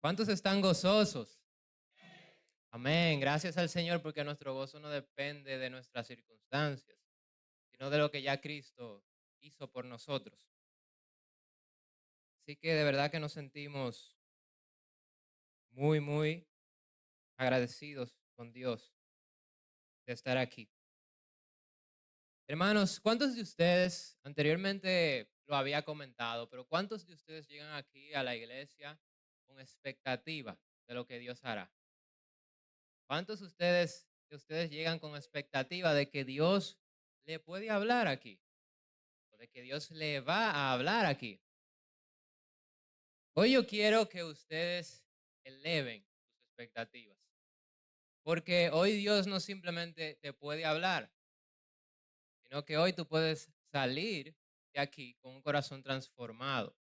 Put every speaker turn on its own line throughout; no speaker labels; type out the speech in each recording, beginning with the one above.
¿Cuántos están gozosos? Amén. Gracias al Señor porque nuestro gozo no depende de nuestras circunstancias, sino de lo que ya Cristo hizo por nosotros. Así que de verdad que nos sentimos muy agradecidos con Dios de estar aquí. Hermanos, ¿cuántos de ustedes, anteriormente lo había comentado, pero cuántos de ustedes llegan aquí a la iglesia con expectativa de lo que Dios hará? ¿Cuántos de ustedes llegan con expectativa de que Dios le puede hablar aquí? O de que Dios le va a hablar aquí. Hoy yo quiero que ustedes eleven sus expectativas. Porque hoy Dios no simplemente te puede hablar, sino que hoy tú puedes salir de aquí con un corazón transformado.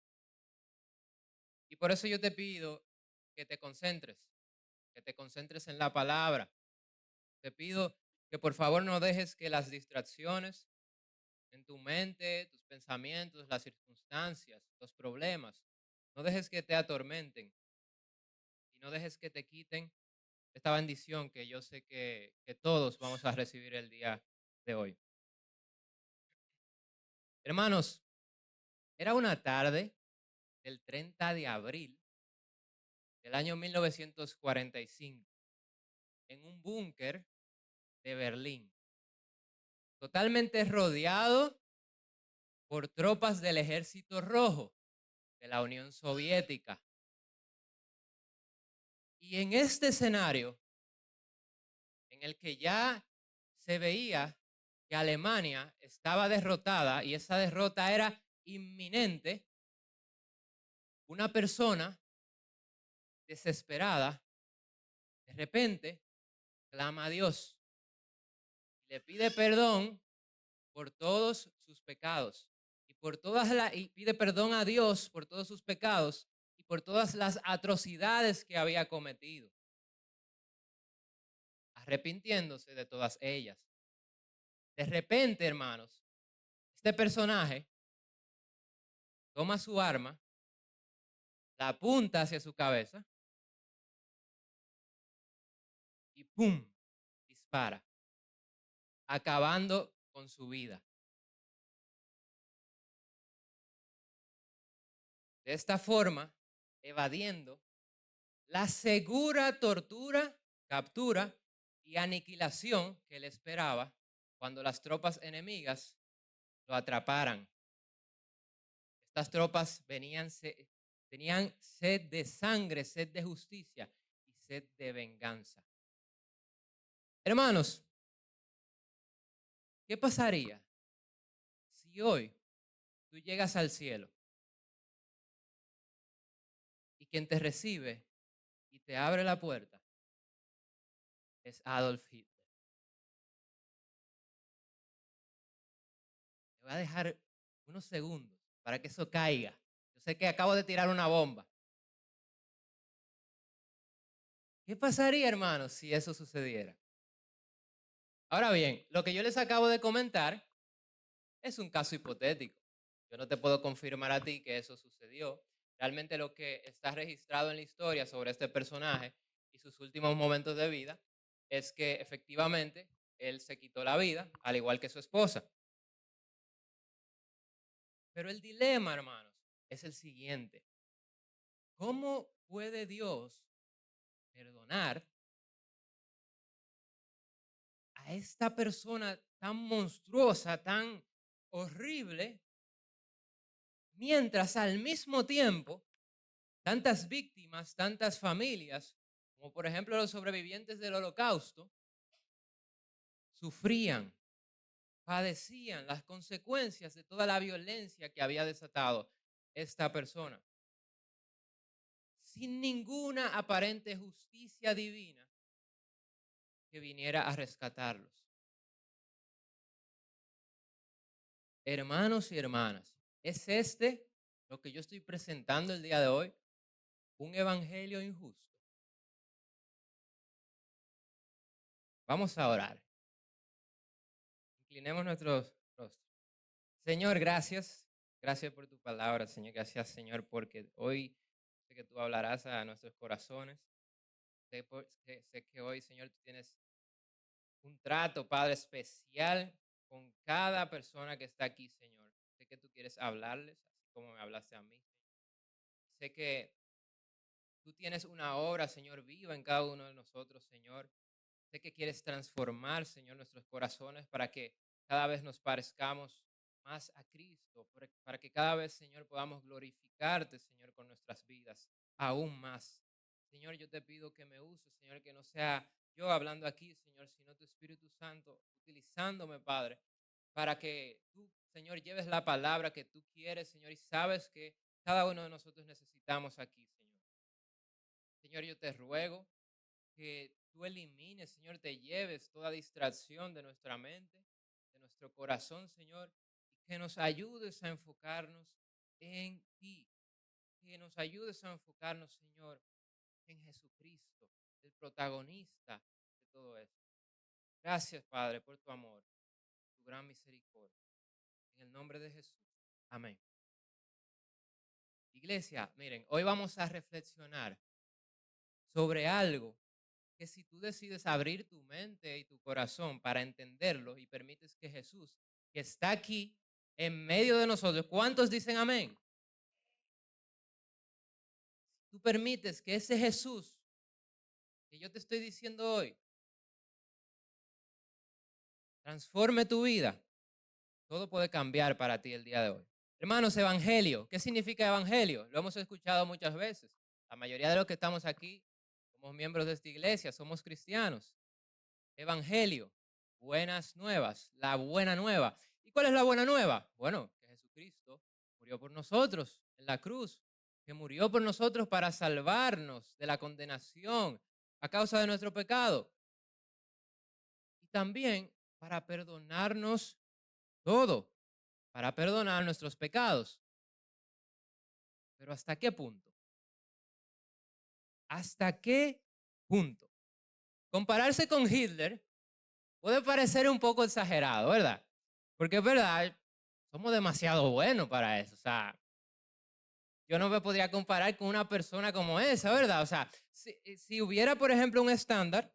Y por eso yo te pido que que te concentres en la palabra. Te pido que por favor no dejes que las distracciones en tu mente, tus pensamientos, las circunstancias, los problemas, no dejes que te atormenten y no dejes que te quiten esta bendición que yo sé que todos vamos a recibir el día de hoy. Hermanos, era una tarde del 30 de abril del año 1945 en un búnker de Berlín, totalmente rodeado por tropas del Ejército Rojo de la Unión Soviética. Y en este escenario, en el que ya se veía que Alemania estaba derrotada y esa derrota era inminente, una persona desesperada de repente clama a Dios y le pide perdón por todos sus pecados y pide perdón a Dios por todos sus pecados y por todas las atrocidades que había cometido, arrepintiéndose de todas ellas. De repente, hermanos, este personaje toma su arma, la apunta hacia su cabeza y ¡pum! Dispara, acabando con su vida. De esta forma, evadiendo la segura tortura, captura y aniquilación que le esperaba cuando las tropas enemigas lo atraparan. Estas tropas tenían sed de sangre, sed de justicia y sed de venganza. Hermanos, ¿qué pasaría si hoy tú llegas al cielo y quien te recibe y te abre la puerta es Adolf Hitler? Te voy a dejar unos segundos para que eso caiga. Yo sé que acabo de tirar una bomba. ¿Qué pasaría, hermanos, si eso sucediera? Ahora bien, lo que yo les acabo de comentar es un caso hipotético. Yo no te puedo confirmar a ti que eso sucedió. Realmente lo que está registrado en la historia sobre este personaje y sus últimos momentos de vida es que efectivamente él se quitó la vida, al igual que su esposa. Pero el dilema, hermanos, es el siguiente. ¿Cómo puede Dios perdonar a esta persona tan monstruosa, tan horrible, mientras al mismo tiempo tantas víctimas, tantas familias, como por ejemplo los sobrevivientes del Holocausto, sufrían, padecían las consecuencias de toda la violencia que había desatado esta persona, sin ninguna aparente justicia divina que viniera a rescatarlos? Hermanos y hermanas, ¿es este lo que yo estoy presentando el día de hoy? ¿Un evangelio injusto? Vamos a orar. Inclinemos nuestros rostros. Señor, gracias. Gracias por tu palabra, Señor. Gracias, Señor, porque hoy Sé que tú hablarás a nuestros corazones. Sé que hoy, Señor, tú tienes un trato, Padre, especial con cada persona que está aquí, Señor. Sé que tú quieres hablarles, así como me hablaste a mí. Sé que tú tienes una obra, Señor, viva en cada uno de nosotros, Señor. Sé que quieres transformar, Señor, nuestros corazones para que cada vez nos parezcamos más a Cristo, para que cada vez, Señor, podamos glorificarte, Señor, con nuestras vidas, aún más. Señor, yo te pido que me uses, Señor, que no sea yo hablando aquí, Señor, sino tu Espíritu Santo utilizándome, Padre, para que tú, Señor, lleves la palabra que tú quieres, Señor, y sabes que cada uno de nosotros necesitamos aquí, Señor. Señor, yo te ruego que tú elimines, Señor, te lleves toda distracción de nuestra mente, de nuestro corazón, Señor, y que nos ayudes a enfocarnos en ti, que nos ayudes a enfocarnos, Señor, en Jesucristo, el protagonista de todo esto. Gracias, Padre, por tu amor, tu gran misericordia. En el nombre de Jesús. Amén. Iglesia, miren, hoy vamos a reflexionar sobre algo que si tú decides abrir tu mente y tu corazón para entenderlo y permites que Jesús, que está aquí en medio de nosotros, ¿cuántos dicen amén? Tú permites que ese Jesús que yo te estoy diciendo hoy transforme tu vida, todo puede cambiar para ti el día de hoy. Hermanos, evangelio, ¿qué significa evangelio? Lo hemos escuchado muchas veces. La mayoría de los que estamos aquí somos miembros de esta iglesia, somos cristianos. Evangelio, buenas nuevas, la buena nueva. ¿Y cuál es la buena nueva? Bueno, que Jesucristo murió por nosotros en la cruz, que murió por nosotros para salvarnos de la condenación a causa de nuestro pecado y también para perdonarnos todo, para perdonar nuestros pecados. Pero ¿hasta qué punto? ¿Hasta qué punto? Compararse con Hitler puede parecer un poco exagerado, ¿verdad? Porque es verdad, somos demasiado buenos para eso. O sea, yo no me podría comparar con una persona como esa, ¿verdad? O sea, si hubiera, por ejemplo, un estándar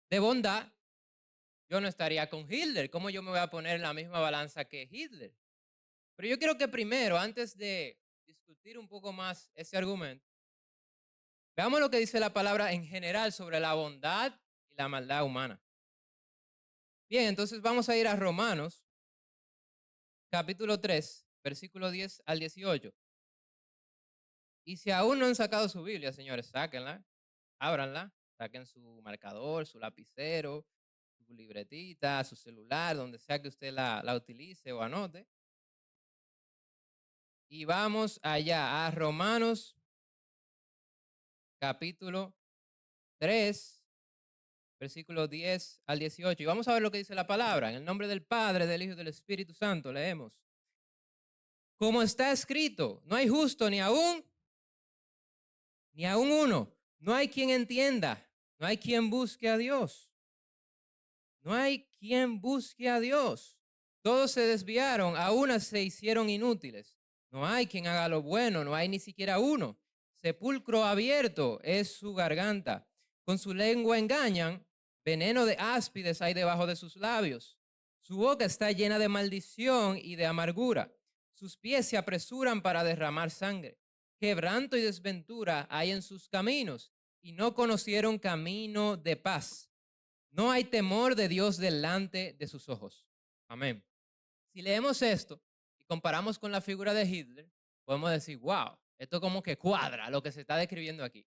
de bondad, yo no estaría con Hitler. ¿Cómo yo me voy a poner en la misma balanza que Hitler? Pero yo quiero que primero, antes de discutir un poco más ese argumento, veamos lo que dice la palabra en general sobre la bondad y la maldad humana. Bien, entonces vamos a ir a Romanos, capítulo 3, versículo 10 al 18. Y si aún no han sacado su Biblia, señores, sáquenla, ábranla, saquen su marcador, su lapicero, su libretita, su celular, donde sea que usted la utilice o anote. Y vamos allá a Romanos, capítulo 3, versículo 10 al 18. Y vamos a ver lo que dice la palabra. En el nombre del Padre, del Hijo y del Espíritu Santo, leemos. Como está escrito, no hay justo ni aún uno. No hay quien entienda, no hay quien busque a Dios. No hay quien busque a Dios. Todos se desviaron, a unas se hicieron inútiles. No hay quien haga lo bueno, no hay ni siquiera uno. Sepulcro abierto es su garganta. Con su lengua engañan, veneno de áspides hay debajo de sus labios. Su boca está llena de maldición y de amargura. Sus pies se apresuran para derramar sangre. Quebranto y desventura hay en sus caminos, y no conocieron camino de paz. No hay temor de Dios delante de sus ojos. Amén. Si leemos esto y comparamos con la figura de Hitler, podemos decir, wow, esto como que cuadra lo que se está describiendo aquí.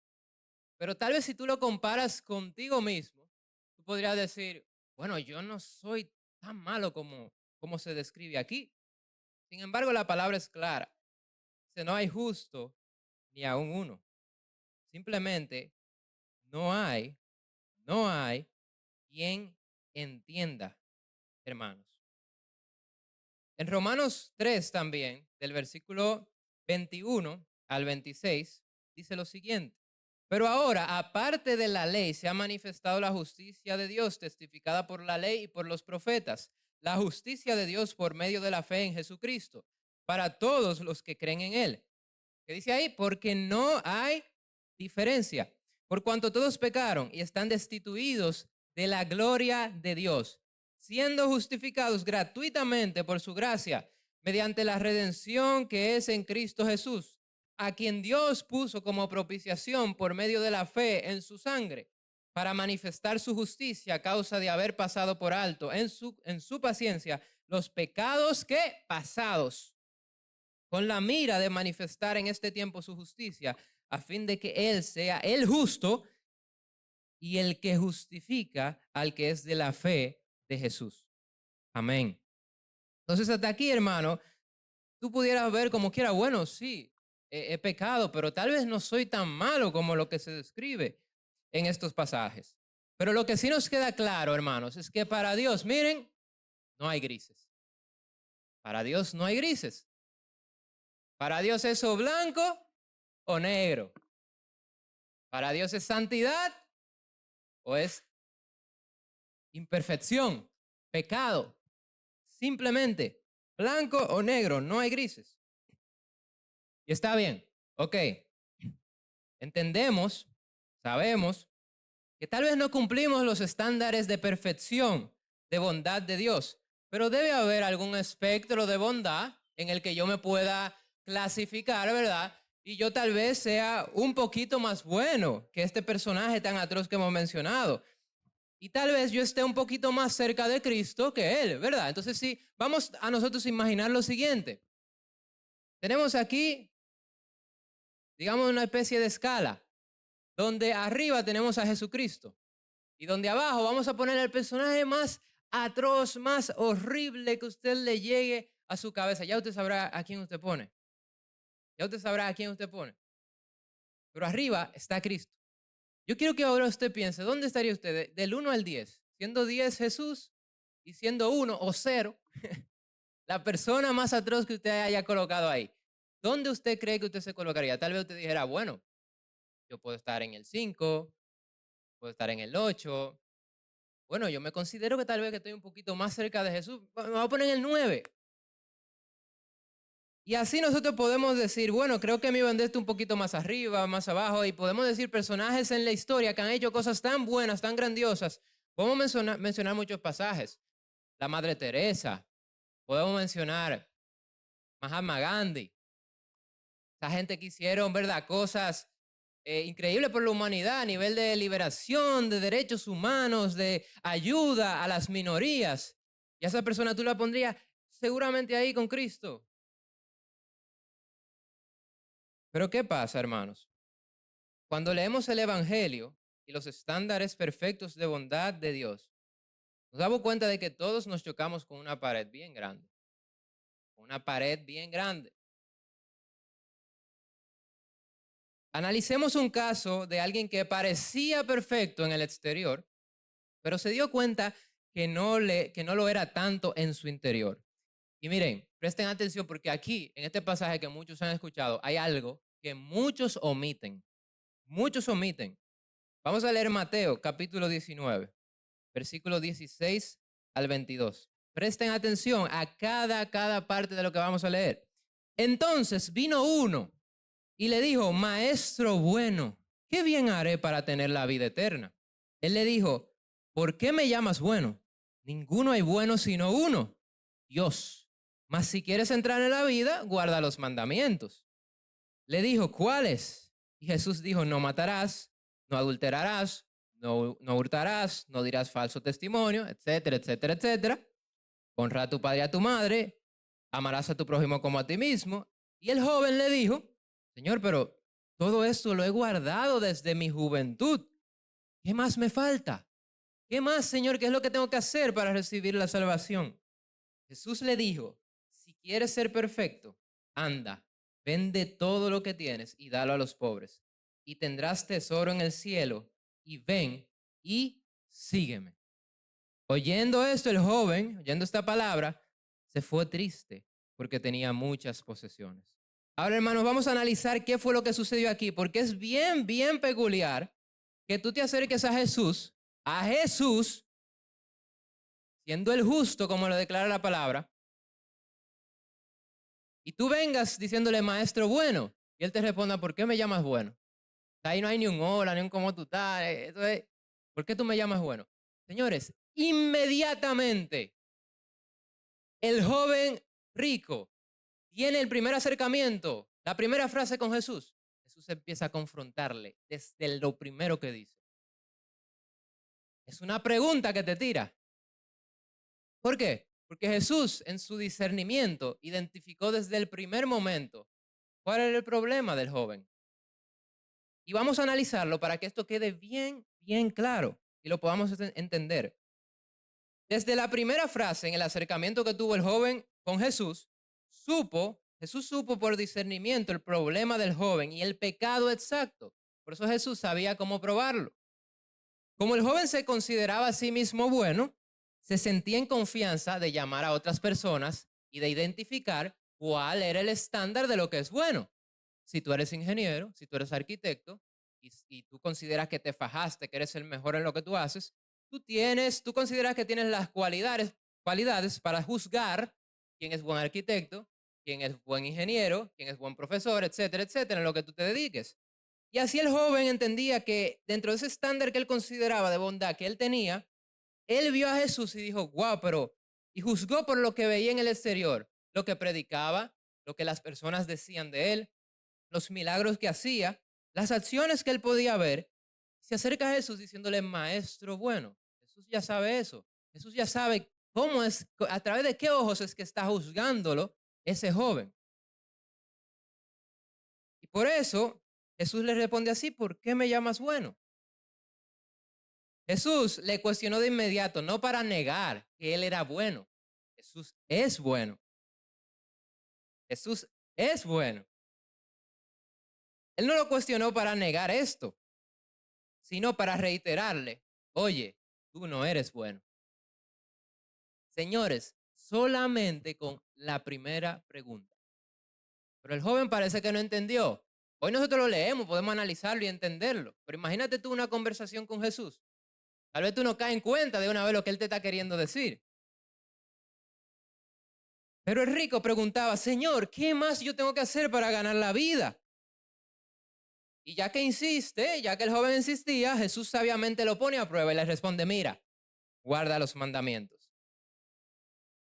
Pero tal vez si tú lo comparas contigo mismo, tú podrías decir, bueno, yo no soy tan malo como se describe aquí. Sin embargo, la palabra es clara. Dice, no hay justo ni aún uno. Simplemente no hay quien entienda, hermanos. En Romanos 3 también, del versículo 21 al 26, dice lo siguiente. Pero ahora, aparte de la ley, se ha manifestado la justicia de Dios, testificada por la ley y por los profetas. La justicia de Dios por medio de la fe en Jesucristo, para todos los que creen en Él. ¿Qué dice ahí? Porque no hay diferencia. Por cuanto todos pecaron y están destituidos de la gloria de Dios, siendo justificados gratuitamente por su gracia, mediante la redención que es en Cristo Jesús, a quien Dios puso como propiciación por medio de la fe en su sangre, para manifestar su justicia a causa de haber pasado por alto en su paciencia los pecados que pasados, con la mira de manifestar en este tiempo su justicia, a fin de que Él sea el justo y el que justifica al que es de la fe de Jesús. Amén. Entonces hasta aquí, hermano, tú pudieras ver como quiera, bueno, sí, he pecado, pero tal vez no soy tan malo como lo que se describe en estos pasajes. Pero lo que sí nos queda claro, hermanos, es que para Dios, miren, no hay grises. Para Dios no hay grises. Para Dios es o blanco o negro. Para Dios es santidad o es imperfección, pecado. Simplemente blanco o negro, no hay grises. Y está bien, ok. Entendemos, sabemos que tal vez no cumplimos los estándares de perfección, de bondad de Dios, pero debe haber algún espectro de bondad en el que yo me pueda clasificar, ¿verdad? Y yo tal vez sea un poquito más bueno que este personaje tan atroz que hemos mencionado. Y tal vez yo esté un poquito más cerca de Cristo que Él, ¿verdad? Entonces, sí, vamos a nosotros imaginar lo siguiente. Tenemos aquí, digamos, una especie de escala, donde arriba tenemos a Jesucristo y donde abajo vamos a poner el personaje más atroz, más horrible que usted le llegue a su cabeza. Ya usted sabrá a quién usted pone. Ya usted sabrá a quién usted pone. Pero arriba está Cristo. Yo quiero que ahora usted piense, ¿dónde estaría usted del 1 al 10? Siendo 10 Jesús y siendo 1 o 0, la persona más atroz que usted haya colocado ahí. ¿Dónde usted cree que usted se colocaría? Tal vez usted dijera, bueno, yo puedo estar en el 5, puedo estar en el 8. Bueno, yo me considero que tal vez que estoy un poquito más cerca de Jesús. Me voy a poner en el 9. Y así nosotros podemos decir, bueno, creo que mi bandera está un poquito más arriba, más abajo, y podemos decir personajes en la historia que han hecho cosas tan buenas, tan grandiosas. Podemos mencionar muchos pasajes. La Madre Teresa, podemos mencionar Mahatma Gandhi, esa gente que hicieron, ¿verdad?, cosas increíbles por la humanidad a nivel de liberación, de derechos humanos, de ayuda a las minorías. Y a esa persona tú la pondrías seguramente ahí con Cristo. Pero ¿qué pasa, hermanos? Cuando leemos el Evangelio y los estándares perfectos de bondad de Dios, nos damos cuenta de que todos nos chocamos con una pared bien grande. Una pared bien grande. Analicemos un caso de alguien que parecía perfecto en el exterior, pero se dio cuenta que no lo era tanto en su interior. Y miren, presten atención porque aquí, en este pasaje que muchos han escuchado, hay algo que muchos omiten. Muchos omiten. Vamos a leer Mateo capítulo 19, versículos 16 al 22. Presten atención a cada parte de lo que vamos a leer. Entonces vino uno y le dijo, maestro bueno, ¿qué bien haré para tener la vida eterna? Él le dijo, ¿por qué me llamas bueno? Ninguno hay bueno sino uno, Dios. Mas si quieres entrar en la vida, guarda los mandamientos. Le dijo, ¿cuáles? Y Jesús dijo, no matarás, no adulterarás, no hurtarás, no dirás falso testimonio, etcétera, etcétera, etcétera. Honra a tu padre y a tu madre, amarás a tu prójimo como a ti mismo. Y el joven le dijo, Señor, pero todo esto lo he guardado desde mi juventud. ¿Qué más me falta? ¿Qué más, Señor? ¿Qué es lo que tengo que hacer para recibir la salvación? Jesús le dijo, si quieres ser perfecto, anda, vende todo lo que tienes y dalo a los pobres, y tendrás tesoro en el cielo, y ven y sígueme. Oyendo esto, el joven, oyendo esta palabra, se fue triste porque tenía muchas posesiones. Ahora, hermanos, vamos a analizar qué fue lo que sucedió aquí, porque es bien, bien peculiar que tú te acerques a Jesús, siendo el justo, como lo declara la palabra, y tú vengas diciéndole, maestro bueno. y él te responda, ¿por qué me llamas bueno? Ahí no hay ni un hola, ni un cómo tú estás. Eso es, ¿por qué tú me llamas bueno? Señores, inmediatamente el joven rico tiene el primer acercamiento, la primera frase con Jesús. Jesús empieza a confrontarle desde lo primero que dice. Es una pregunta que te tira. ¿Por qué? Porque Jesús en su discernimiento identificó desde el primer momento cuál era el problema del joven. Y vamos a analizarlo para que esto quede bien, bien claro y lo podamos entender. Desde la primera frase en el acercamiento que tuvo el joven con Jesús, Jesús supo por discernimiento el problema del joven y el pecado exacto. Por eso Jesús sabía cómo probarlo. Como el joven se consideraba a sí mismo bueno, se sentía en confianza de llamar a otras personas y de identificar cuál era el estándar de lo que es bueno. Si tú eres ingeniero, si tú eres arquitecto y tú consideras que te fajaste, que eres el mejor en lo que tú haces, tú consideras que tienes las cualidades para juzgar quién es buen arquitecto, quién es buen ingeniero, quién es buen profesor, etcétera, etcétera, en lo que tú te dediques. Y así el joven entendía que dentro de ese estándar que él consideraba de bondad que él tenía, él vio a Jesús y dijo, wow, y juzgó por lo que veía en el exterior, lo que predicaba, lo que las personas decían de él, los milagros que hacía, las acciones que él podía ver. Se acerca a Jesús diciéndole, maestro bueno. Jesús ya sabe eso. Jesús ya sabe cómo es, a través de qué ojos es que está juzgándolo ese joven. Y por eso Jesús le responde así, ¿por qué me llamas bueno? Jesús le cuestionó de inmediato, no para negar que él era bueno. Jesús es bueno. Jesús es bueno. Él no lo cuestionó para negar esto, sino para reiterarle, oye, tú no eres bueno. Señores, solamente con la primera pregunta. Pero el joven parece que no entendió. Hoy nosotros lo leemos, podemos analizarlo y entenderlo. Pero imagínate tú una conversación con Jesús. Tal vez tú no caes en cuenta de una vez lo que él te está queriendo decir. Pero el rico preguntaba, Señor, ¿qué más yo tengo que hacer para ganar la vida? Y ya que insiste, ya que el joven insistía, Jesús sabiamente lo pone a prueba y le responde, mira, guarda los mandamientos.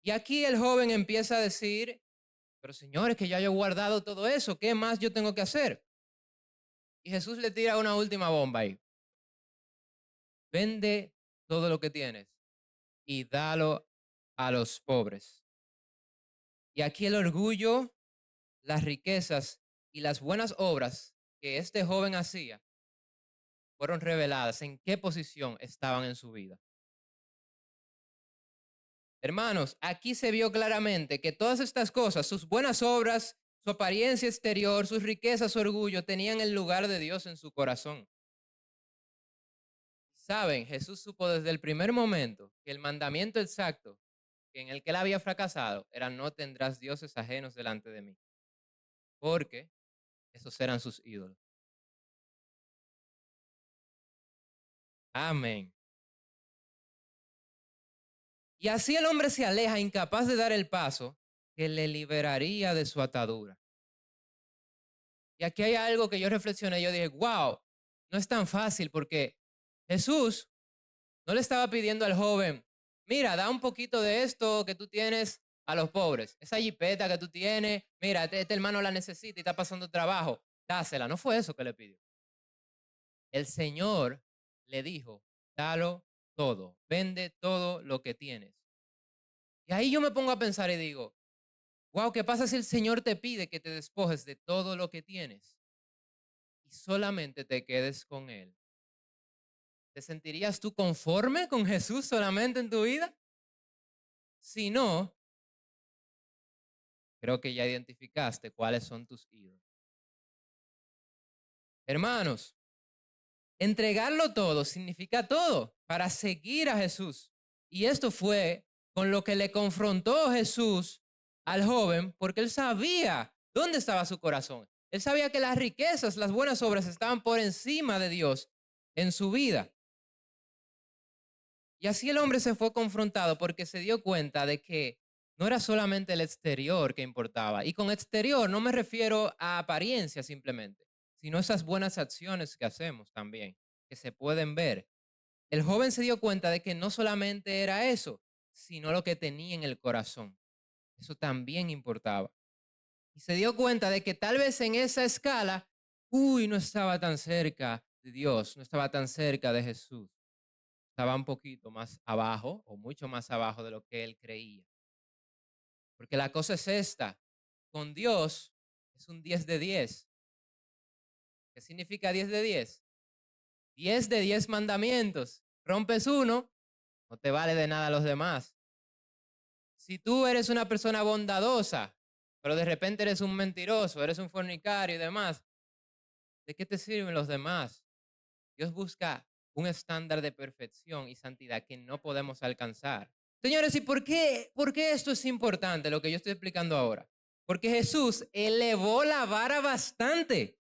Y aquí el joven empieza a decir, pero señores, que ya yo he guardado todo eso, ¿qué más yo tengo que hacer? Y Jesús le tira una última bomba ahí. Vende todo lo que tienes y dalo a los pobres. Y aquí el orgullo, las riquezas y las buenas obras que este joven hacía fueron reveladas en qué posición estaban en su vida. Hermanos, aquí se vio claramente que todas estas cosas, sus buenas obras, su apariencia exterior, sus riquezas, su orgullo, tenían el lugar de Dios en su corazón. Saben, Jesús supo desde el primer momento que el mandamiento exacto en el que él había fracasado era no tendrás dioses ajenos delante de mí, porque esos eran sus ídolos. Amén. Y así el hombre se aleja, incapaz de dar el paso que le liberaría de su atadura. Y aquí hay algo que yo reflexioné, yo dije, wow, no es tan fácil porque Jesús no le estaba pidiendo al joven, mira, da un poquito de esto que tú tienes a los pobres. Esa jipeta que tú tienes, mira, este hermano la necesita y está pasando trabajo, dásela. No fue eso que le pidió. El Señor le dijo, dalo todo, vende todo lo que tienes. Y ahí yo me pongo a pensar y digo, wow, ¿qué pasa si el Señor te pide que te despojes de todo lo que tienes y solamente te quedes con Él? ¿Te sentirías tú conforme con Jesús solamente en tu vida? Si no, creo que ya identificaste cuáles son tus ídolos. Hermanos, entregarlo todo significa todo para seguir a Jesús. Y esto fue con lo que le confrontó Jesús al joven, porque él sabía dónde estaba su corazón. Él sabía que las riquezas, las buenas obras estaban por encima de Dios en su vida. Y así el hombre se fue confrontado porque se dio cuenta de que no era solamente el exterior que importaba. Y con exterior no me refiero a apariencia simplemente, sino esas buenas acciones que hacemos también, que se pueden ver. El joven se dio cuenta de que no solamente era eso, sino lo que tenía en el corazón. Eso también importaba. Y se dio cuenta de que tal vez en esa escala, no estaba tan cerca de Dios, no estaba tan cerca de Jesús. Estaba un poquito más abajo o mucho más abajo de lo que él creía. Porque la cosa es esta, con Dios es un 10 de 10. ¿Qué significa 10 de 10? 10 de 10 mandamientos. Rompes uno, no te vale de nada los demás. Si tú eres una persona bondadosa, pero de repente eres un mentiroso, eres un fornicario y demás, ¿de qué te sirven los demás? Dios busca un estándar de perfección y santidad que no podemos alcanzar. Señores, ¿y por qué esto es importante, lo que yo estoy explicando ahora? Porque Jesús elevó la vara bastante.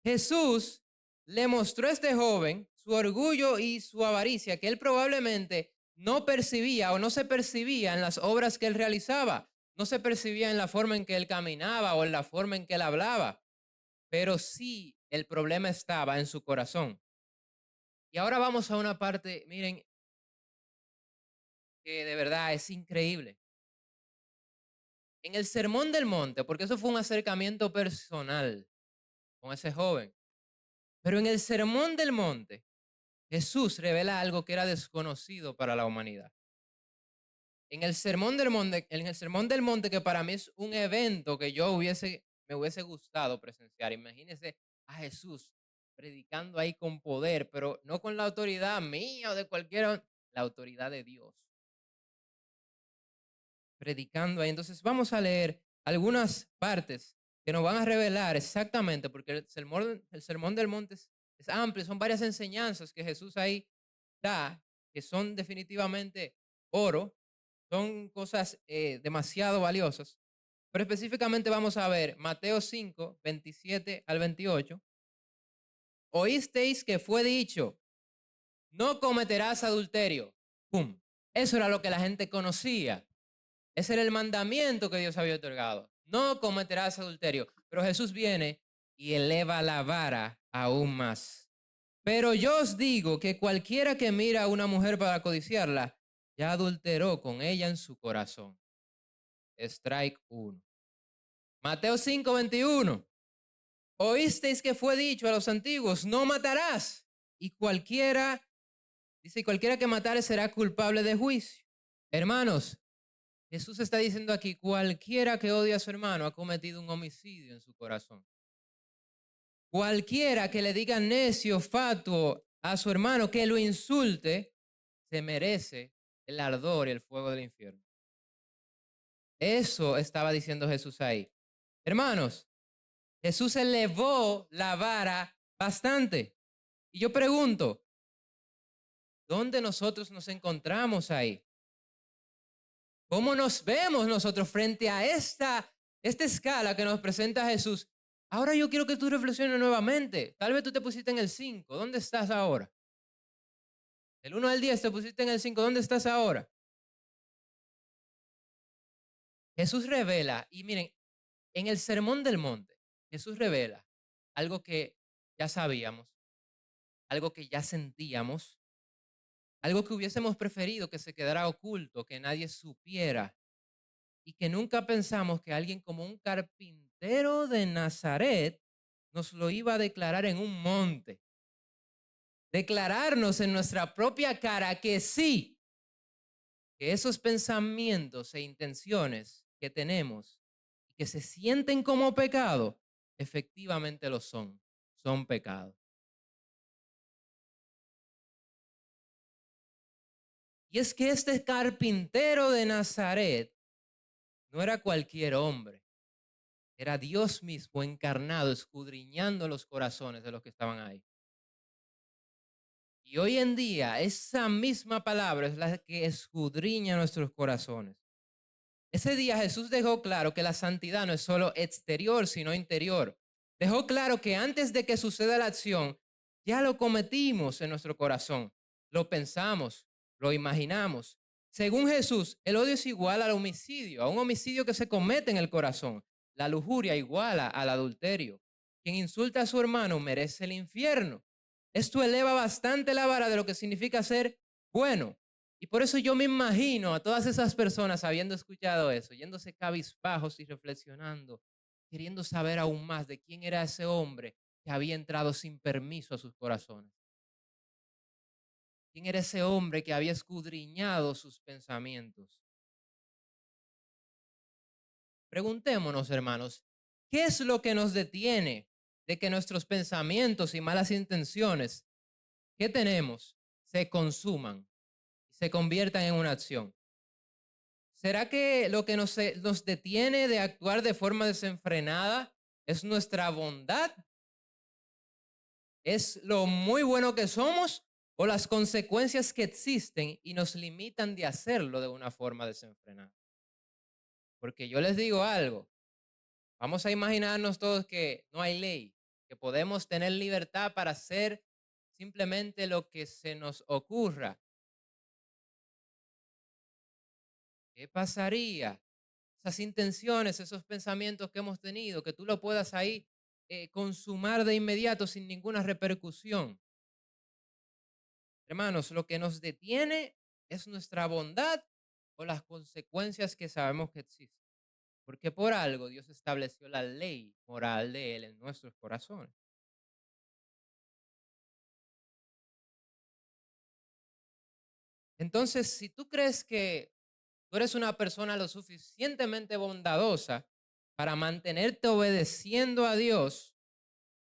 Jesús le mostró a este joven su orgullo y su avaricia que él probablemente no percibía o no se percibía en las obras que él realizaba, no se percibía en la forma en que él caminaba o en la forma en que él hablaba, pero sí el problema estaba en su corazón. Y ahora vamos a una parte, miren, que de verdad es increíble. En el Sermón del Monte, porque eso fue un acercamiento personal con ese joven, pero en el Sermón del Monte, Jesús revela algo que era desconocido para la humanidad. En el Sermón del Monte, que para mí es un evento que me hubiese gustado presenciar. Imagínense a Jesús predicando ahí con poder, pero no con la autoridad mía o de cualquiera, la autoridad de Dios. Predicando ahí. Entonces vamos a leer algunas partes que nos van a revelar exactamente, porque el sermón del monte es amplio, son varias enseñanzas que Jesús ahí da, que son definitivamente oro, son cosas demasiado valiosas. Pero específicamente vamos a ver Mateo 5, 27 al 28. Oísteis que fue dicho, no cometerás adulterio. ¡Pum! Eso era lo que la gente conocía. Ese era el mandamiento que Dios había otorgado. No cometerás adulterio. Pero Jesús viene y eleva la vara aún más. Pero yo os digo que cualquiera que mira a una mujer para codiciarla, ya adulteró con ella en su corazón. Strike 1. Mateo 5:21. Oísteis que fue dicho a los antiguos, no matarás. Y cualquiera que matare será culpable de juicio. Hermanos, Jesús está diciendo aquí, cualquiera que odie a su hermano ha cometido un homicidio en su corazón. Cualquiera que le diga necio, fatuo a su hermano, que lo insulte, se merece el ardor y el fuego del infierno. Eso estaba diciendo Jesús ahí. Hermanos, Jesús elevó la vara bastante. Y yo pregunto, ¿dónde nosotros nos encontramos ahí? ¿Cómo nos vemos nosotros frente a esta escala que nos presenta Jesús? Ahora yo quiero que tú reflexiones nuevamente. Tal vez tú te pusiste en el 5. ¿Dónde estás ahora? El 1 al 10 te pusiste en el 5. ¿Dónde estás ahora? Jesús revela, y miren, en el Sermón del Monte, Jesús revela algo que ya sabíamos, algo que ya sentíamos, algo que hubiésemos preferido que se quedara oculto, que nadie supiera, y que nunca pensamos que alguien como un carpintero de Nazaret nos lo iba a declarar en un monte. Declararnos en nuestra propia cara que sí, que esos pensamientos e intenciones que tenemos y que se sienten como pecado, efectivamente lo son pecado. Y es que este carpintero de Nazaret no era cualquier hombre, era Dios mismo encarnado, escudriñando los corazones de los que estaban ahí. Y hoy en día esa misma palabra es la que escudriña nuestros corazones. Ese día Jesús dejó claro que la santidad no es solo exterior, sino interior. Dejó claro que antes de que suceda la acción, ya lo cometimos en nuestro corazón. Lo pensamos, lo imaginamos, Según Jesús, el odio es igual al homicidio, a un homicidio que se comete en el corazón. La lujuria iguala al adulterio. Quien insulta a su hermano merece el infierno. Esto eleva bastante la vara de lo que significa ser bueno. Y por eso yo me imagino a todas esas personas habiendo escuchado eso, yéndose cabizbajos y reflexionando, queriendo saber aún más de quién era ese hombre que había entrado sin permiso a sus corazones. ¿Quién era ese hombre que había escudriñado sus pensamientos? Preguntémonos, hermanos, ¿qué es lo que nos detiene de que nuestros pensamientos y malas intenciones que tenemos se consuman y se conviertan en una acción? ¿Será que lo que nos detiene de actuar de forma desenfrenada es nuestra bondad? ¿Es lo muy bueno que somos o las consecuencias que existen y nos limitan de hacerlo de una forma desenfrenada? Porque yo les digo algo, vamos a imaginarnos todos que no hay ley, que podemos tener libertad para hacer simplemente lo que se nos ocurra. ¿Qué pasaría? Esas intenciones, esos pensamientos que hemos tenido, que tú lo puedas ahí consumar de inmediato sin ninguna repercusión. Hermanos, lo que nos detiene es nuestra bondad o las consecuencias que sabemos que existen. Porque por algo Dios estableció la ley moral de Él en nuestros corazones. Entonces, si tú crees que tú eres una persona lo suficientemente bondadosa para mantenerte obedeciendo a Dios,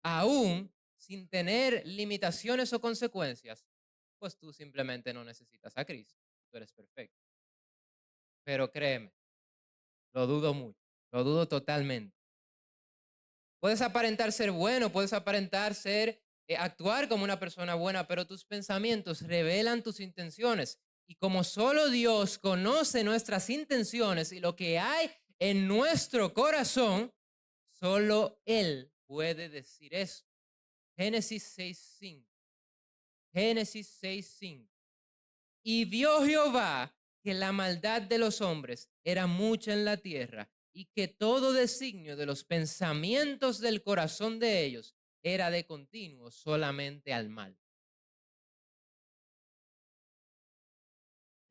aún sin tener limitaciones o consecuencias, pues tú simplemente no necesitas a Cristo. Tú eres perfecto. Pero créeme, lo dudo mucho, lo dudo totalmente. Puedes aparentar ser bueno, puedes aparentar ser, actuar como una persona buena, pero tus pensamientos revelan tus intenciones. Y como solo Dios conoce nuestras intenciones y lo que hay en nuestro corazón, solo Él puede decir eso. Génesis 6:5. Génesis 6:5. Y vio Jehová que la maldad de los hombres era mucha en la tierra y que todo designio de los pensamientos del corazón de ellos era de continuo solamente al mal.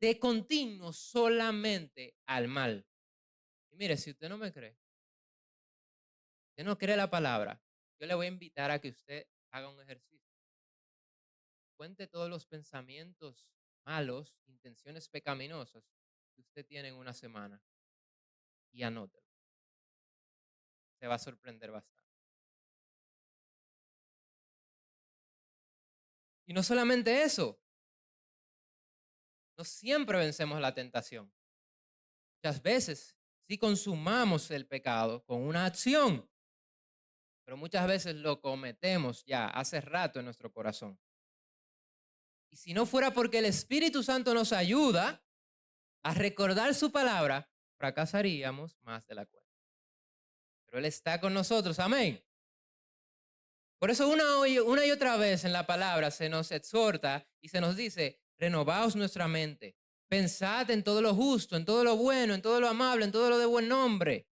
De continuo solamente al mal. Y mire, si usted no me cree, usted no cree la palabra, yo le voy a invitar a que usted haga un ejercicio. Cuente todos los pensamientos malos, intenciones pecaminosas que usted tiene en una semana y anótelo. Se va a sorprender bastante. Y no solamente eso, no siempre vencemos la tentación. Muchas veces sí consumamos el pecado con una acción, pero muchas veces lo cometemos ya hace rato en nuestro corazón. Y si no fuera porque el Espíritu Santo nos ayuda a recordar su palabra, fracasaríamos más de la cuenta. Pero Él está con nosotros, amén. Por eso una y otra vez en la palabra se nos exhorta y se nos dice, renovaos nuestra mente, pensad en todo lo justo, en todo lo bueno, en todo lo amable, en todo lo de buen nombre.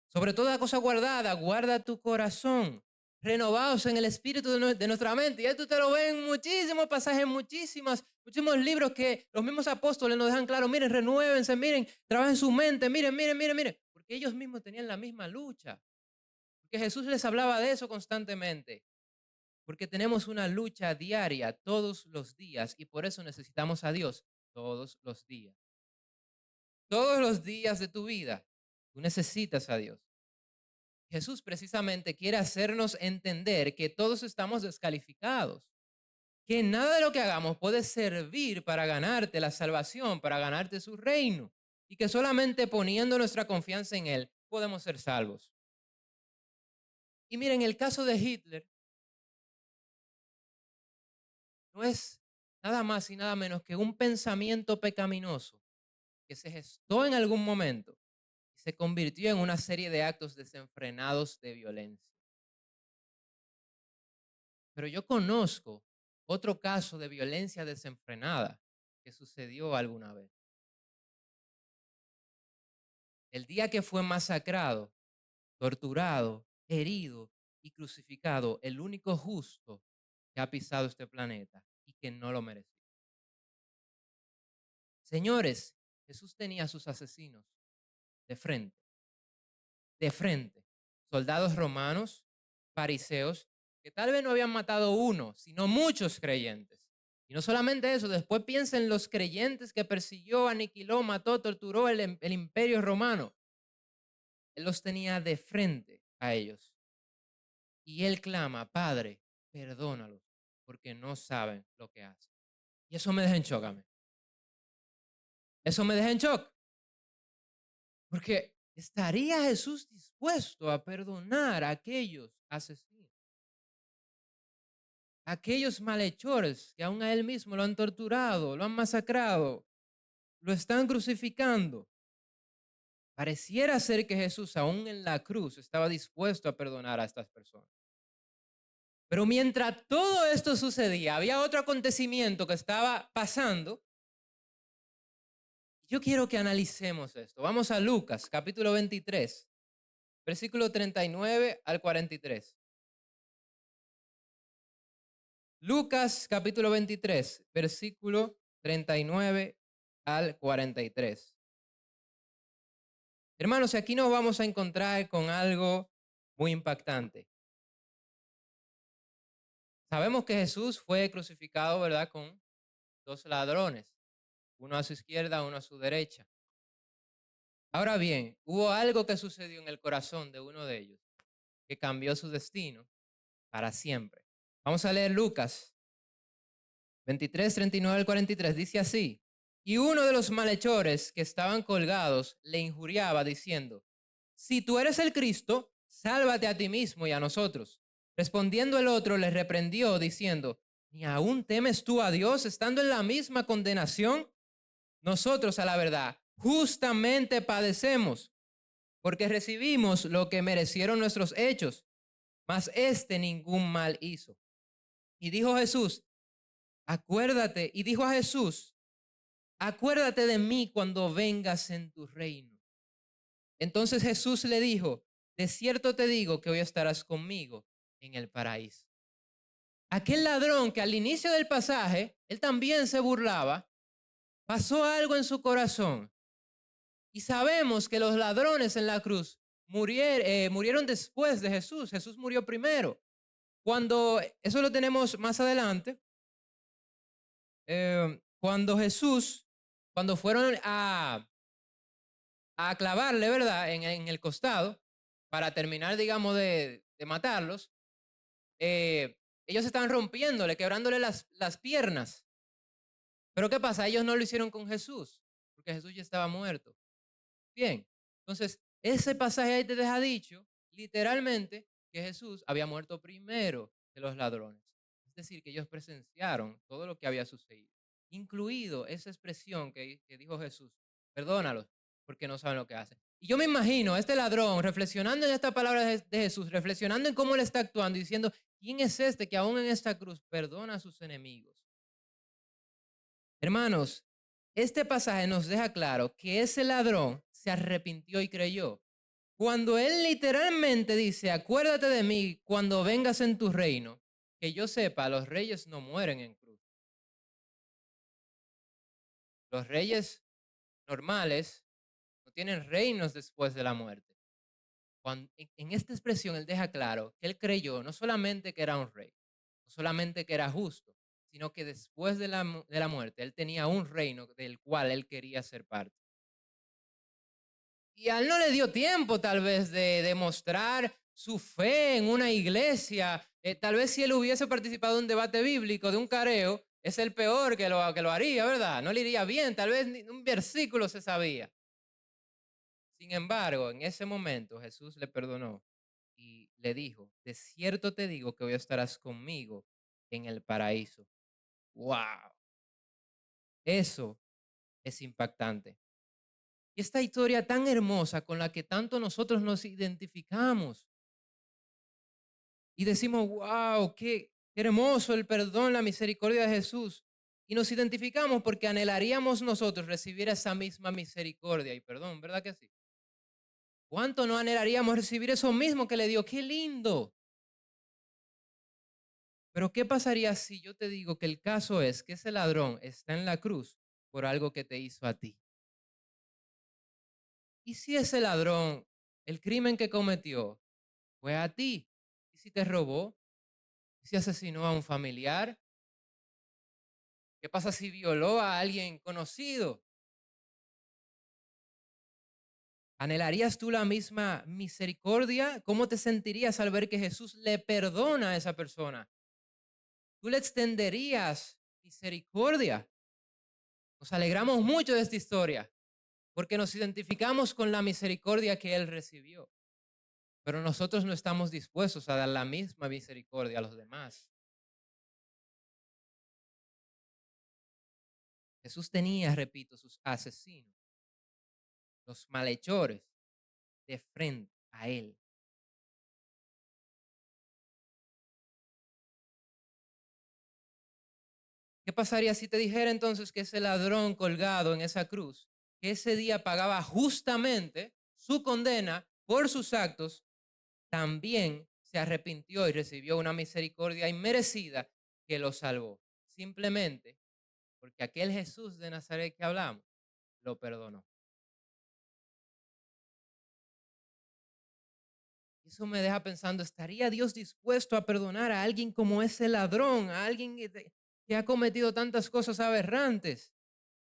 Sobre toda cosa guardada, guarda tu corazón. Renovaos en el espíritu de nuestra mente. Y esto te lo ven en muchísimos pasajes, muchísimos libros que los mismos apóstoles nos dejan claro. Miren, renuévense, miren, trabajen su mente, miren, miren, miren, miren. Porque ellos mismos tenían la misma lucha. Porque Jesús les hablaba de eso constantemente. Porque tenemos una lucha diaria todos los días y por eso necesitamos a Dios todos los días. Todos los días de tu vida, tú necesitas a Dios. Jesús precisamente quiere hacernos entender que todos estamos descalificados, que nada de lo que hagamos puede servir para ganarte la salvación, para ganarte su reino, y que solamente poniendo nuestra confianza en Él podemos ser salvos. Y miren, el caso de Hitler no es nada más y nada menos que un pensamiento pecaminoso que se gestó en algún momento y se convirtió en una serie de actos desenfrenados de violencia. Pero yo conozco otro caso de violencia desenfrenada que sucedió alguna vez. El día que fue masacrado, torturado, herido y crucificado, el único justo que ha pisado este planeta y que no lo merecía. Señores, Jesús tenía a sus asesinos de frente, de frente. Soldados romanos, fariseos, que tal vez no habían matado uno, sino muchos creyentes. Y no solamente eso, después piensa en los creyentes que persiguió, aniquiló, mató, torturó el imperio romano. Él los tenía de frente a ellos. Y él clama, Padre, perdónalos, porque no saben lo que hacen. Y eso me deja en shock a mí. Eso me deja en shock. Porque ¿estaría Jesús dispuesto a perdonar a aquellos asesinos? Aquellos malhechores que aún a él mismo lo han torturado, lo han masacrado, lo están crucificando. Pareciera ser que Jesús aún en la cruz estaba dispuesto a perdonar a estas personas. Pero mientras todo esto sucedía, había otro acontecimiento que estaba pasando. Yo quiero que analicemos esto. Vamos a Lucas, capítulo 23, versículo 39 al 43. Lucas, capítulo 23, versículo 39 al 43. Hermanos, aquí nos vamos a encontrar con algo muy impactante. Sabemos que Jesús fue crucificado, ¿verdad?, con dos ladrones, uno a su izquierda, uno a su derecha. Ahora bien, hubo algo que sucedió en el corazón de uno de ellos que cambió su destino para siempre. Vamos a leer Lucas 23, 39 al 43. Dice así: y uno de los malhechores que estaban colgados le injuriaba diciendo: si tú eres el Cristo, sálvate a ti mismo y a nosotros. Respondiendo el otro le reprendió diciendo: ¿ni aún temes tú a Dios estando en la misma condenación? Nosotros, a la verdad, justamente padecemos, porque recibimos lo que merecieron nuestros hechos, mas este ningún mal hizo. Y dijo Jesús, acuérdate, y dijo a Jesús, acuérdate de mí cuando vengas en tu reino. Entonces Jesús le dijo, de cierto te digo que hoy estarás conmigo en el paraíso. Aquel ladrón que al inicio del pasaje, él también se burlaba, pasó algo en su corazón. Y sabemos que los ladrones en la cruz murieron después de Jesús. Jesús murió primero. Cuando, eso lo tenemos más adelante, cuando fueron a clavarle, ¿verdad?, en el costado, para terminar, digamos, de matarlos, eh, ellos estaban rompiéndole, quebrándole las piernas. Pero ¿qué pasa? Ellos no lo hicieron con Jesús, porque Jesús ya estaba muerto. Bien, entonces ese pasaje ahí te deja dicho, literalmente, que Jesús había muerto primero que los ladrones. Es decir, que ellos presenciaron todo lo que había sucedido, incluido esa expresión que dijo Jesús, perdónalos porque no saben lo que hacen. Y yo me imagino a este ladrón reflexionando en esta palabra de Jesús, reflexionando en cómo él está actuando y diciendo, ¿quién es este que aún en esta cruz perdona a sus enemigos? Hermanos, este pasaje nos deja claro que ese ladrón se arrepintió y creyó. Cuando él literalmente dice, acuérdate de mí cuando vengas en tu reino, que yo sepa, los reyes no mueren en cruz. Los reyes normales no tienen reinos después de la muerte. En esta expresión él deja claro que él creyó no solamente que era un rey, no solamente que era justo, sino que después de la muerte él tenía un reino del cual él quería ser parte. Y a él no le dio tiempo tal vez de demostrar su fe en una iglesia. Tal vez si él hubiese participado en un debate bíblico de un careo, es el peor que lo haría, ¿verdad? No le iría bien, tal vez ni un versículo se sabía. Sin embargo, en ese momento Jesús le perdonó y le dijo, de cierto te digo que hoy estarás conmigo en el paraíso. ¡Wow! Eso es impactante. Y esta historia tan hermosa con la que tanto nosotros nos identificamos y decimos, wow, qué hermoso el perdón, la misericordia de Jesús. Y nos identificamos porque anhelaríamos nosotros recibir esa misma misericordia y perdón, ¿verdad que sí? ¿Cuánto no anhelaríamos recibir eso mismo que le dio? ¡Qué lindo! Pero ¿qué pasaría si yo te digo que el caso es que ese ladrón está en la cruz por algo que te hizo a ti? ¿Y si ese ladrón, el crimen que cometió, fue a ti? ¿Y si te robó? ¿Y si asesinó a un familiar? ¿Qué pasa si violó a alguien conocido? ¿Anhelarías tú la misma misericordia? ¿Cómo te sentirías al ver que Jesús le perdona a esa persona? ¿Tú le extenderías misericordia? Nos alegramos mucho de esta historia porque nos identificamos con la misericordia que Él recibió. Pero nosotros no estamos dispuestos a dar la misma misericordia a los demás. Jesús tenía, repito, sus asesinos, los malhechores, de frente a Él. ¿Qué pasaría si te dijera entonces que ese ladrón colgado en esa cruz, que ese día pagaba justamente su condena por sus actos, también se arrepintió y recibió una misericordia inmerecida que lo salvó? Simplemente porque aquel Jesús de Nazaret que hablamos lo perdonó. Eso me deja pensando, ¿estaría Dios dispuesto a perdonar a alguien como ese ladrón, a alguien que ha cometido tantas cosas aberrantes?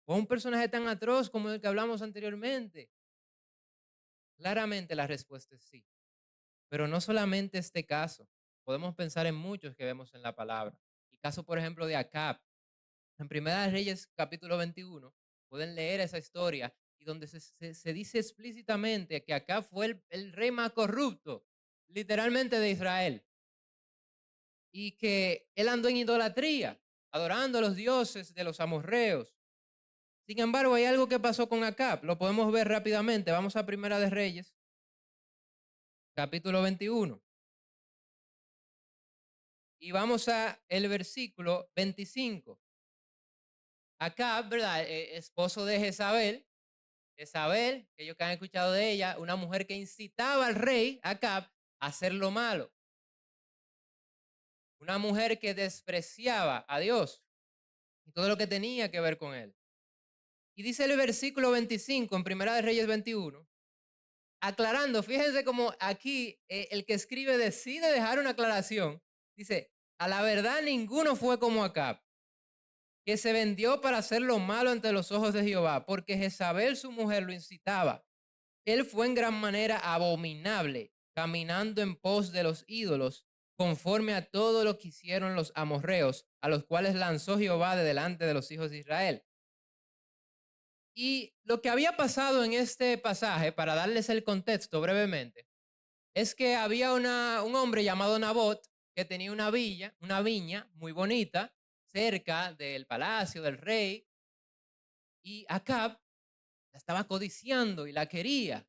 ¿O a un personaje tan atroz como el que hablamos anteriormente? Claramente la respuesta es sí. Pero no solamente este caso. Podemos pensar en muchos que vemos en la palabra. El caso, por ejemplo, de Acab. En Primera de Reyes, capítulo 21, pueden leer esa historia y donde se dice explícitamente que Acab fue el rey más corrupto, literalmente, de Israel. Y que él andó en idolatría, adorando a los dioses de los amorreos. Sin embargo, hay algo que pasó con Acab, lo podemos ver rápidamente. Vamos a Primera de Reyes, capítulo 21. Y vamos a el versículo 25. Acab, ¿verdad? Esposo de Jezabel. Jezabel, que ellos que han escuchado de ella, una mujer que incitaba al rey Acab a hacer lo malo. Una mujer que despreciaba a Dios y todo lo que tenía que ver con él. Y dice el versículo 25 en Primera de Reyes 21, aclarando, fíjense como aquí el que escribe decide dejar una aclaración. Dice, a la verdad ninguno fue como Acab, que se vendió para hacer lo malo ante los ojos de Jehová, porque Jezabel su mujer lo incitaba. Él fue en gran manera abominable, caminando en pos de los ídolos, conforme a todo lo que hicieron los amorreos, a los cuales lanzó Jehová de delante de los hijos de Israel. Y lo que había pasado en este pasaje, para darles el contexto brevemente, es que había un hombre llamado Nabot que tenía una viña muy bonita, cerca del palacio del rey, y Acab la estaba codiciando y la quería.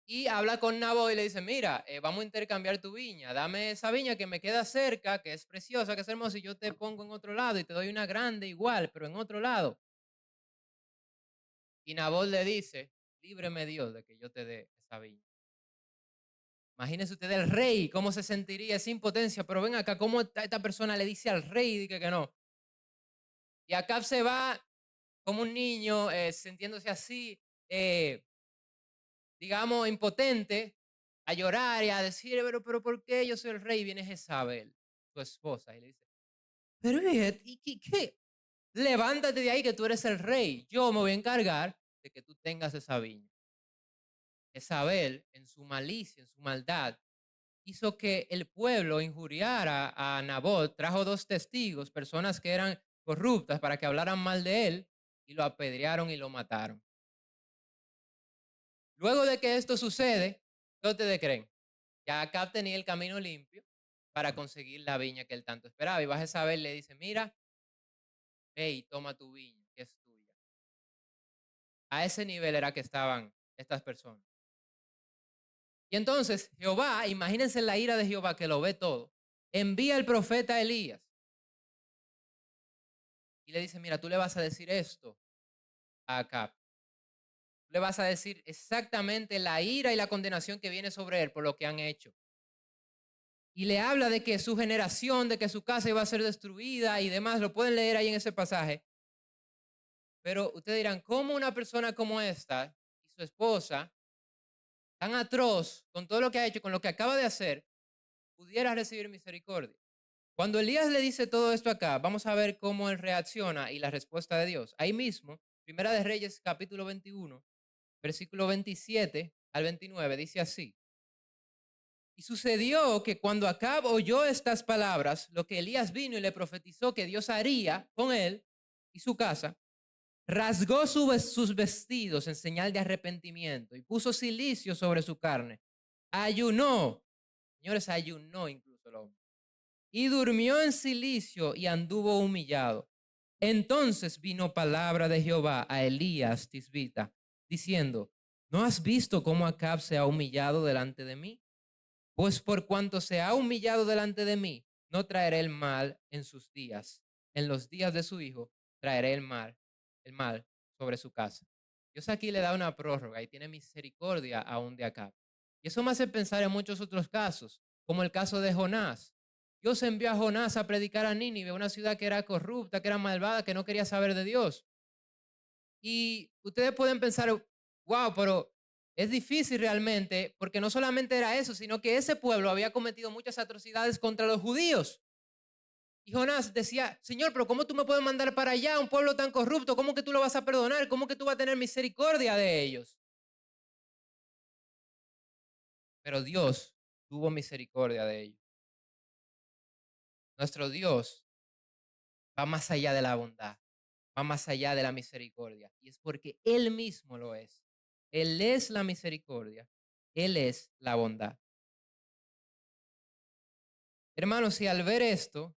Y habla con Nabot y le dice, mira, vamos a intercambiar tu viña, dame esa viña que me queda cerca, que es preciosa, que es hermosa, y yo te pongo en otro lado y te doy una grande igual, pero en otro lado. Y Nabot le dice, líbreme Dios de que yo te dé esa viña. Imagínense usted el rey, cómo se sentiría esa impotencia, pero ven acá, cómo esta persona le dice al rey y dice que no. Y Acab se va como un niño, sintiéndose así, digamos, impotente, a llorar y a decir, pero ¿por qué yo soy el rey? Y viene Jezabel, su esposa, y le dice, pero ¿y qué? Levántate de ahí que tú eres el rey. Yo me voy a encargar de que tú tengas esa viña. Jezabel, en su malicia, en su maldad, hizo que el pueblo injuriara a Nabot, trajo dos testigos, personas que eran corruptas, para que hablaran mal de él, y lo apedrearon y lo mataron. Luego de que esto sucede, ¿qué ustedes creen? Ya Acab tenía el camino limpio para conseguir la viña que él tanto esperaba. Y vas a saber, le dice, mira, ve y toma tu viña, que es tuya. A ese nivel era que estaban estas personas. Y entonces Jehová, imagínense la ira de Jehová que lo ve todo, envía al profeta Elías y le dice, mira, tú le vas a decir esto a Acab. le vas a decir exactamente la ira y la condenación que viene sobre él por lo que han hecho. Y le habla de que su generación, de que su casa iba a ser destruida y demás. Lo pueden leer ahí en ese pasaje. Pero ustedes dirán, ¿cómo una persona como esta y su esposa, tan atroz con todo lo que ha hecho, con lo que acaba de hacer, pudiera recibir misericordia? Cuando Elías le dice todo esto acá, vamos a ver cómo él reacciona y la respuesta de Dios. Ahí mismo, Primera de Reyes, capítulo 21, versículo 27 al 29, dice así. Y sucedió que cuando Acab oyó estas palabras, lo que Elías vino y le profetizó que Dios haría con él y su casa, rasgó sus vestidos en señal de arrepentimiento y puso cilicio sobre su carne. Ayunó, señores, ayunó incluso el hombre. Y durmió en cilicio y anduvo humillado. Entonces vino palabra de Jehová a Elías Tisbita, diciendo, ¿no has visto cómo Acab se ha humillado delante de mí? Pues por cuanto se ha humillado delante de mí, no traeré el mal en sus días. En los días de su hijo traeré el mal sobre su casa. Dios aquí le da una prórroga y tiene misericordia aún de Acab. Y eso me hace pensar en muchos otros casos, como el caso de Jonás. Dios envió a Jonás a predicar a Nínive, una ciudad que era corrupta, que era malvada, que no quería saber de Dios. Y ustedes pueden pensar, wow, pero es difícil realmente, porque no solamente era eso, sino que ese pueblo había cometido muchas atrocidades contra los judíos. Y Jonás decía, Señor, pero ¿cómo tú me puedes mandar para allá, un pueblo tan corrupto? ¿Cómo que tú lo vas a perdonar? ¿Cómo que tú vas a tener misericordia de ellos? Pero Dios tuvo misericordia de ellos. Nuestro Dios va más allá de la bondad, va más allá de la misericordia. Y es porque Él mismo lo es. Él es la misericordia, Él es la bondad. Hermanos, y al ver esto,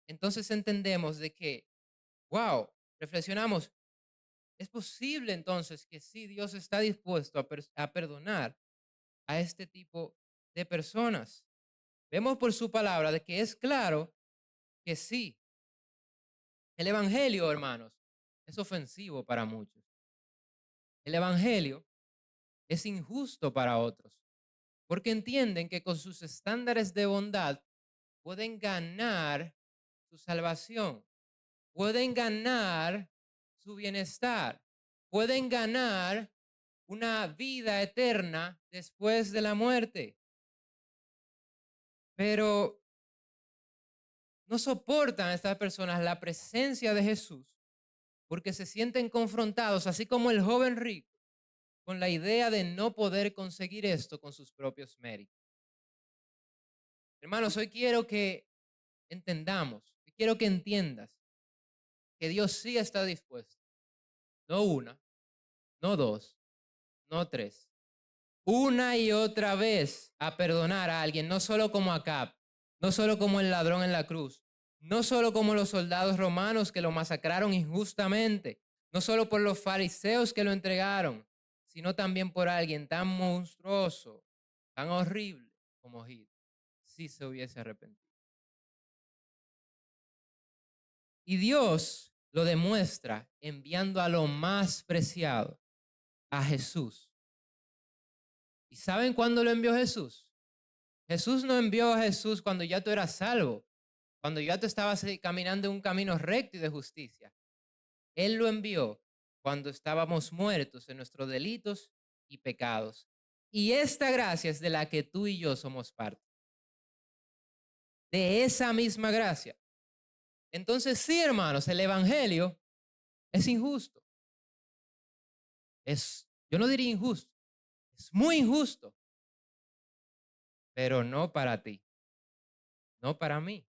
entonces entendemos de que, wow, reflexionamos, es posible entonces que sí, Dios está dispuesto a perdonar a este tipo de personas. Vemos por su palabra de que es claro que sí. El evangelio, hermanos, es ofensivo para muchos. El evangelio es injusto para otros, porque entienden que con sus estándares de bondad pueden ganar su salvación, pueden ganar su bienestar, pueden ganar una vida eterna después de la muerte. Pero no soportan a estas personas la presencia de Jesús porque se sienten confrontados, así como el joven rico, con la idea de no poder conseguir esto con sus propios méritos. Hermanos, hoy quiero que entendamos, quiero que entiendas que Dios sí está dispuesto, no una, no dos, no tres, una y otra vez a perdonar a alguien, no solo como Acab, no solo como el ladrón en la cruz, no solo como los soldados romanos que lo masacraron injustamente, no solo por los fariseos que lo entregaron, sino también por alguien tan monstruoso, tan horrible como Hitler, si se hubiese arrepentido. Y Dios lo demuestra enviando a lo más preciado, a Jesús. ¿Y saben cuándo lo envió Jesús? Jesús no envió a Jesús cuando ya tú eras salvo, cuando ya tú estabas caminando un camino recto y de justicia. Él lo envió cuando estábamos muertos en nuestros delitos y pecados. Y esta gracia es de la que tú y yo somos parte. De esa misma gracia. Entonces sí, hermanos, el evangelio es injusto. Yo no diría injusto, es muy injusto, pero no para ti, no para mí.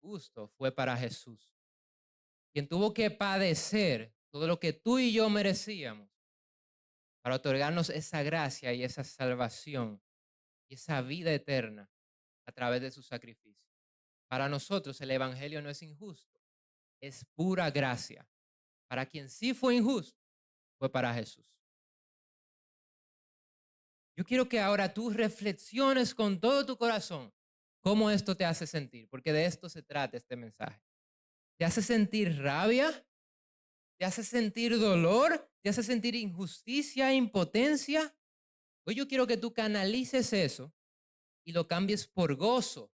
Injusto fue para Jesús, quien tuvo que padecer todo lo que tú y yo merecíamos para otorgarnos esa gracia y esa salvación y esa vida eterna a través de su sacrificio. Para nosotros el evangelio no es injusto, es pura gracia. Para quien sí fue injusto, fue para Jesús. Yo quiero que ahora tú reflexiones con todo tu corazón cómo esto te hace sentir, porque de esto se trata este mensaje. ¿Te hace sentir rabia? te hace sentir dolor, te hace sentir injusticia, impotencia. Hoy yo quiero que tú canalices eso y lo cambies por gozo,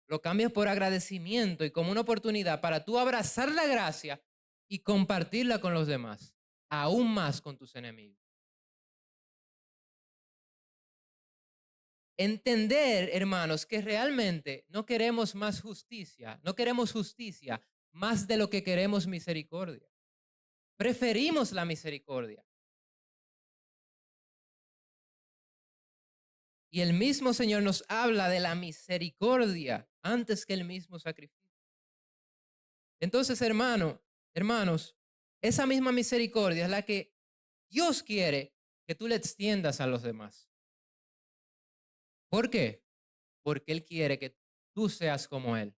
lo cambies por agradecimiento y como una oportunidad para tú abrazar la gracia y compartirla con los demás, aún más con tus enemigos. Entender, hermanos, que realmente no queremos más justicia, no queremos justicia más de lo que queremos misericordia. Preferimos la misericordia. Y el mismo Señor nos habla de la misericordia antes que el mismo sacrificio. Entonces, hermanos, esa misma misericordia es la que Dios quiere que tú le extiendas a los demás. ¿Por qué? Porque Él quiere que tú seas como Él.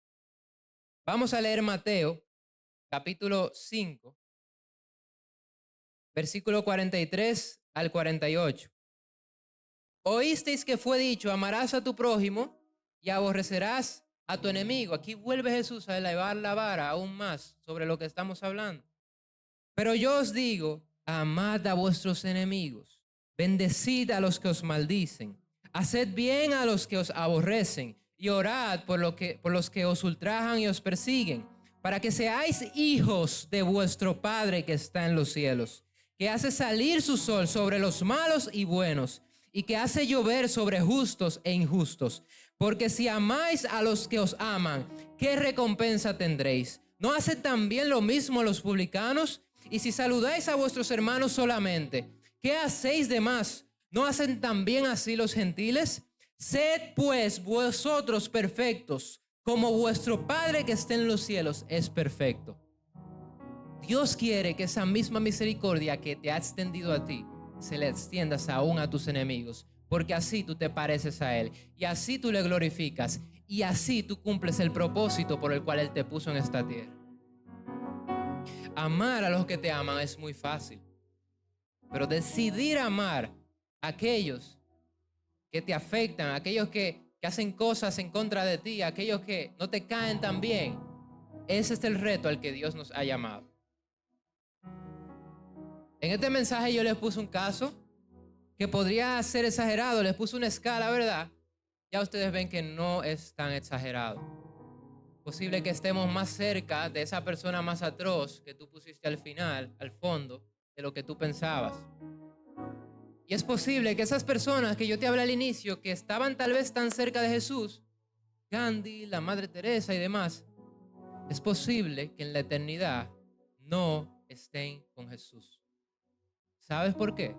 Vamos a leer Mateo, capítulo 5, versículo 43 al 48. Oísteis que fue dicho, amarás a tu prójimo y aborrecerás a tu enemigo. Aquí vuelve Jesús a elevar la vara aún más sobre lo que estamos hablando. Pero yo os digo, amad a vuestros enemigos, bendecid a los que os maldicen, haced bien a los que os aborrecen y orad por los que os ultrajan y os persiguen, para que seáis hijos de vuestro Padre que está en los cielos, que hace salir su sol sobre los malos y buenos, y que hace llover sobre justos e injustos. Porque si amáis a los que os aman, ¿qué recompensa tendréis? ¿No hacen también lo mismo los publicanos? Y si saludáis a vuestros hermanos solamente, ¿qué hacéis de más? ¿No hacen también así los gentiles? Sed pues vosotros perfectos, como vuestro Padre que está en los cielos es perfecto. Dios quiere que esa misma misericordia que te ha extendido a ti, se le extiendas aún a tus enemigos, porque así tú te pareces a Él, y así tú le glorificas, y así tú cumples el propósito por el cual Él te puso en esta tierra. Amar a los que te aman es muy fácil, pero decidir amar a aquellos que te afectan, a aquellos que hacen cosas en contra de ti, a aquellos que no te caen tan bien, ese es el reto al que Dios nos ha llamado. En este mensaje yo les puse un caso que podría ser exagerado, les puse una escala, ¿verdad? Ya ustedes ven que no es tan exagerado. Posible que estemos más cerca de esa persona más atroz que tú pusiste al final, al fondo, de lo que tú pensabas. Y es posible que esas personas que yo te hablé al inicio, que estaban tal vez tan cerca de Jesús, Gandhi, la Madre Teresa y demás, es posible que en la eternidad no estén con Jesús. ¿Sabes por qué?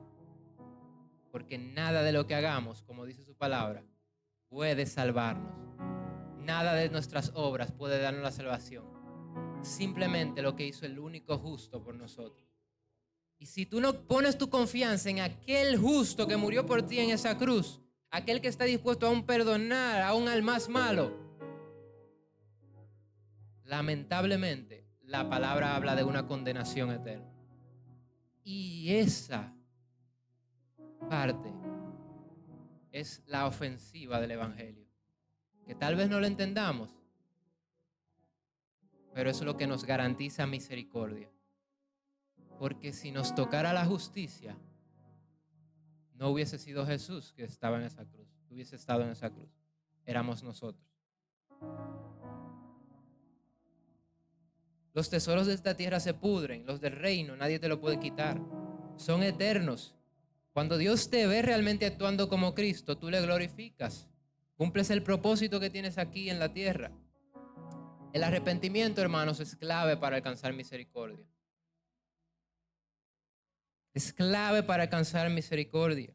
Porque nada de lo que hagamos, como dice su palabra, puede salvarnos. Nada de nuestras obras puede darnos la salvación. Simplemente lo que hizo el único justo por nosotros. Y si tú no pones tu confianza en aquel justo que murió por ti en esa cruz, aquel que está dispuesto aún perdonar aún al más malo, lamentablemente la palabra habla de una condenación eterna. Y esa parte es la ofensiva del evangelio, que tal vez no lo entendamos, pero eso es lo que nos garantiza misericordia. Porque si nos tocara la justicia, no hubiese sido Jesús que estaba en esa cruz, hubiese estado en esa cruz, éramos nosotros. Los tesoros de esta tierra se pudren, los del reino nadie te lo puede quitar, son eternos. Cuando Dios te ve realmente actuando como Cristo, tú le glorificas, cumples el propósito que tienes aquí en la tierra. El arrepentimiento, hermanos, es clave para alcanzar misericordia. Es clave para alcanzar misericordia.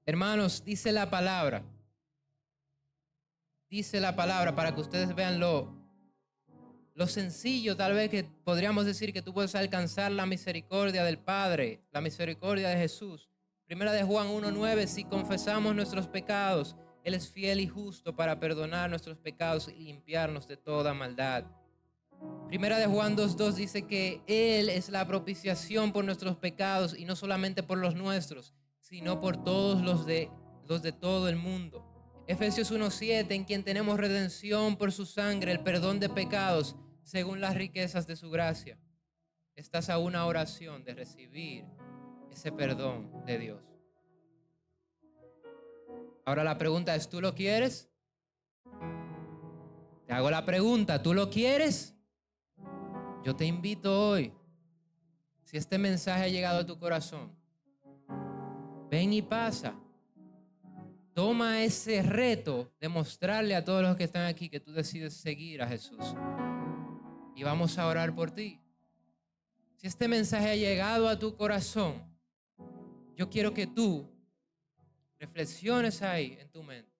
Hermanos, dice la palabra para que ustedes vean lo sencillo tal vez que podríamos decir que tú puedes alcanzar la misericordia del Padre, la misericordia de Jesús. Primera de Juan 1:9, si confesamos nuestros pecados, Él es fiel y justo para perdonar nuestros pecados y limpiarnos de toda maldad. Primera de Juan 2:2 dice que Él es la propiciación por nuestros pecados y no solamente por los nuestros, sino por todos los de todo el mundo. Efesios 1:7, en quien tenemos redención por su sangre, el perdón de pecados, según las riquezas de su gracia, estás a una oración de recibir ese perdón de Dios. Ahora la pregunta es, ¿tú lo quieres? Te hago la pregunta, ¿tú lo quieres? Yo te invito hoy, si este mensaje ha llegado a tu corazón, ven y pasa. Toma ese reto de mostrarle a todos los que están aquí que tú decides seguir a Jesús. Y vamos a orar por ti. Si este mensaje ha llegado a tu corazón, yo quiero que tú reflexiones ahí en tu mente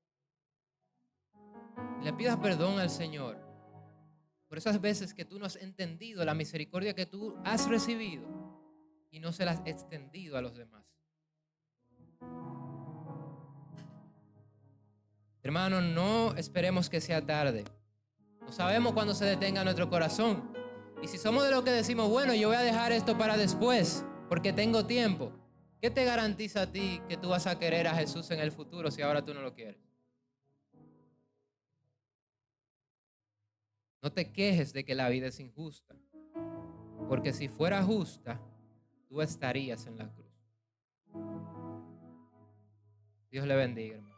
y le pidas perdón al Señor por esas veces que tú no has entendido la misericordia que tú has recibido y no se la has extendido a los demás. Hermano, no esperemos que sea tarde. No sabemos cuándo se detenga nuestro corazón. Y si somos de los que decimos, bueno, yo voy a dejar esto para después porque tengo tiempo, ¿qué te garantiza a ti que tú vas a querer a Jesús en el futuro si ahora tú no lo quieres? No te quejes de que la vida es injusta, porque si fuera justa, tú estarías en la cruz. Dios le bendiga, hermano.